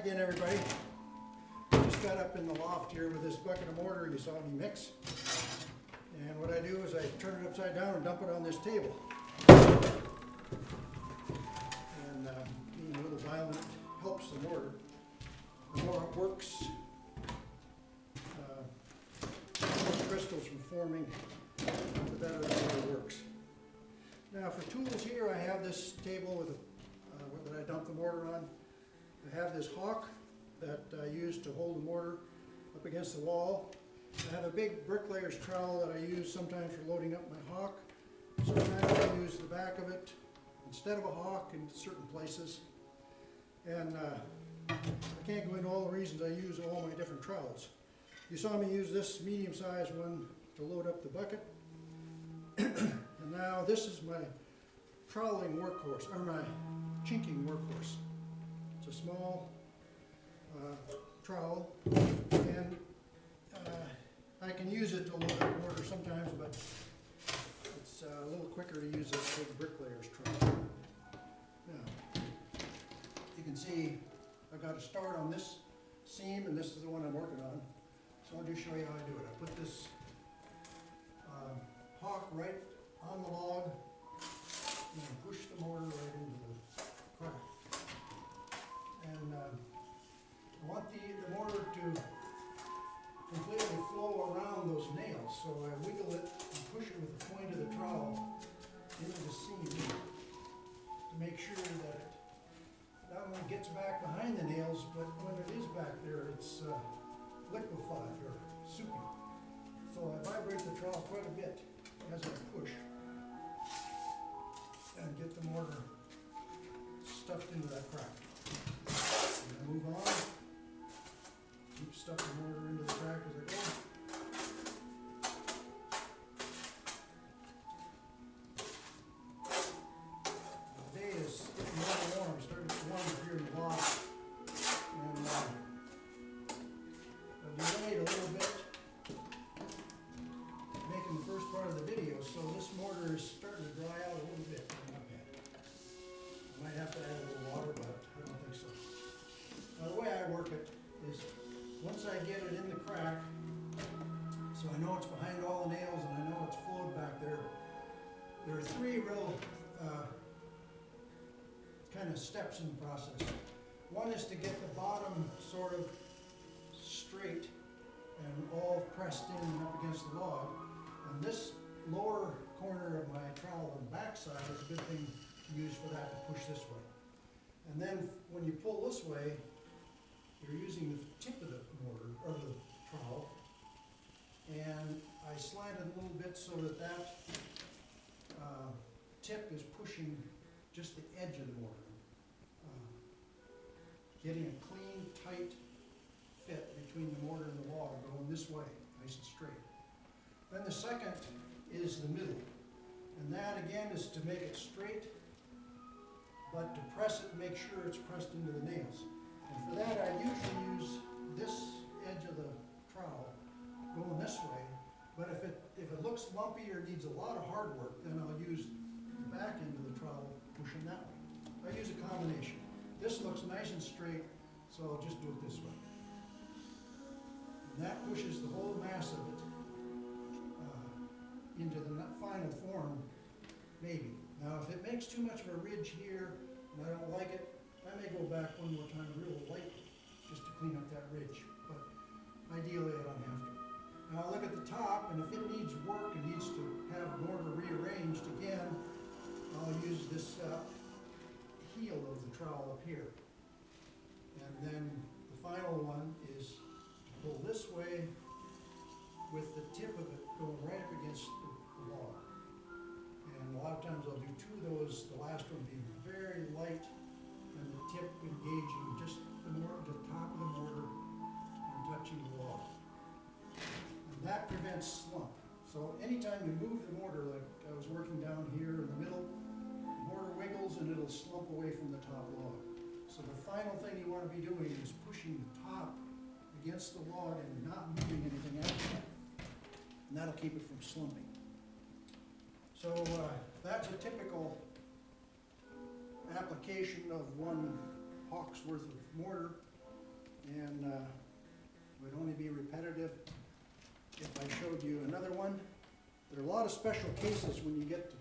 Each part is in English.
again, everybody. Just got up in the loft here with this bucket of mortar you saw me mix. And what I do is I turn it upside down and dump it on this table. And being a little violent helps the mortar. The more it works, the more crystals from forming, the better the mortar works. Now for tools here, I have this table with that I dump the mortar on. I have this hawk that I use to hold the mortar up against the wall. I have a big bricklayer's trowel that I use sometimes for loading up my hawk. Sometimes I use the back of it instead of a hawk in certain places. And I can't go into all the reasons I use all my different trowels. You saw me use this medium-sized one to load up the bucket. And now this is my troweling workhorse, or my chinking workhorse. It's a small trowel, and I can use it to load up mortar sometimes, but it's a little quicker to use this big bricklayer's trowel. Now, you can see I got a start on this seam, and this is the one I'm working on. So I'll just show you how I do it. I put this hawk right on the log, and push the mortar right into the crack. And I want the mortar to completely flow around those nails, so I wiggle it and push it with the point of the trowel into the seam to make sure that it not only gets back behind the nails, but when it is back there, it's liquefied or soupy. So I vibrate the trowel quite a bit as I push and get the mortar stuffed into that crack. And I move on, keep stuffing the mortar into the crack as I go. The day is getting more warm, starting to get warm here in the loft. And I'll delay it a little bit, making the first part of the video, so this mortar is starting to dry out a little bit. I might have to add a little water, but I don't think so. Now the way I work it is, once I get it in the crack, so I know it's behind all the nails and I know it's flowed back there, there are three real kind of steps in the process. One is to get the bottom sort of straight and all pressed in and up against the log. And this lower corner of my trowel on the back side is a good thing to use for that, to push this way. And then when you pull this way, you're using the tip of the mortar, or the trowel, and I slant it a little bit so that that tip is pushing just the edge of the mortar. Getting a clean, tight fit between the mortar and the log going this way, nice and straight. Then the second is the middle, and that again is to make it straight, but to press it and make sure it's pressed into the nails. And for that I usually use this edge of the trowel going this way, but if it looks lumpy or needs a lot of hard work, then I'll use the back end of the trowel pushing that way. I use a combination. This looks nice and straight, so I'll just do it this way. And that pushes the whole mass of it into the final form, maybe. Now, if it makes too much of a ridge here, and I don't like it, I may go back one more time real lightly, just to clean up that ridge, but ideally I don't have to. Now I look at the top, and if it needs work and needs to have mortar rearranged again, I'll use this heel of the trowel up here. And then the final one is to pull this way with the tip of it going right up against the log. And a lot of times I'll do two of those, the last one being very light and the tip engaging just the top of the mortar and touching the log. And that prevents slump. So anytime you move the mortar, like I was working down here in the middle, the mortar wiggles and it'll slump away from the top log. So the final thing you want to be doing is pushing the top against the log and not moving anything after that. And that'll keep it from slumping. So that's a typical application of one hawk's worth of mortar. and would only be repetitive if I showed you another one. There are a lot of special cases when you get to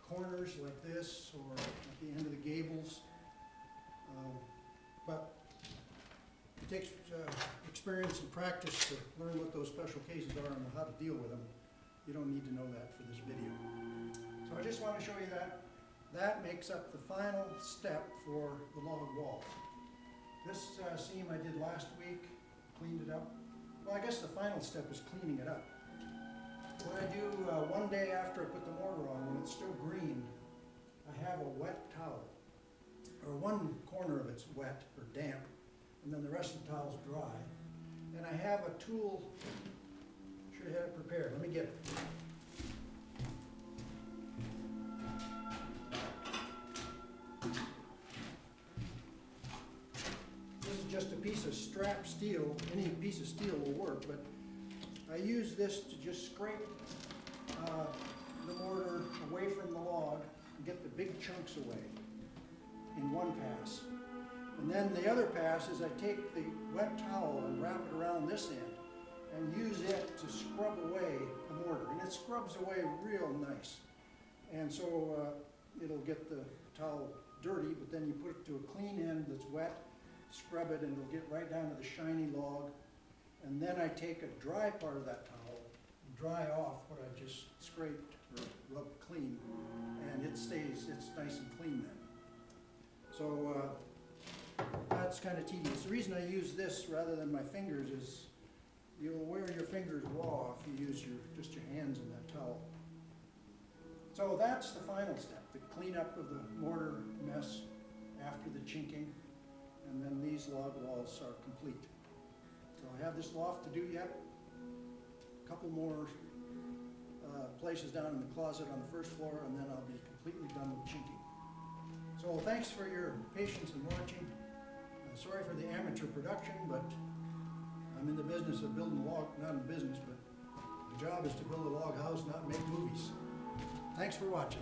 corners like this or at the end of the gables. But it takes experience and practice to learn what those special cases are and how to deal with them. You don't need to know that for this video. So I just want to show you that. That makes up the final step for the log wall. This seam I did last week, cleaned it up. Well, I guess the final step is cleaning it up. What I do one day after I put the mortar on, when it's still green, I have a wet towel. Or one corner of it's wet or damp, and then the rest of the towel's dry. And I have a tool, should have had it prepared. Let me get it. This is just a piece of strap steel. Any piece of steel will work, but I use this to just scrape the mortar away from the log and get the big chunks away in one pass. And then the other pass is I take the wet towel and wrap it around this end and use it to scrub away the mortar. And it scrubs away real nice. And so it'll get the towel dirty, but then you put it to a clean end that's wet, scrub it, and it'll get right down to the shiny log. And then I take a dry part of that towel and dry off what I just scraped or rubbed clean, and it's nice and clean then. So that's kind of tedious. The reason I use this rather than my fingers is you'll wear your fingers raw if you use just your hands in that towel. So that's the final step, the cleanup of the mortar mess after the chinking, and then these log walls are complete. So I have this loft to do yet, a couple more places down in the closet on the first floor, and then I'll be completely done with chinking. So thanks for your patience in watching. Sorry for the amateur production, but I'm in the business of building log, not in the business, but the job is to build a log house, not make movies. Thanks for watching.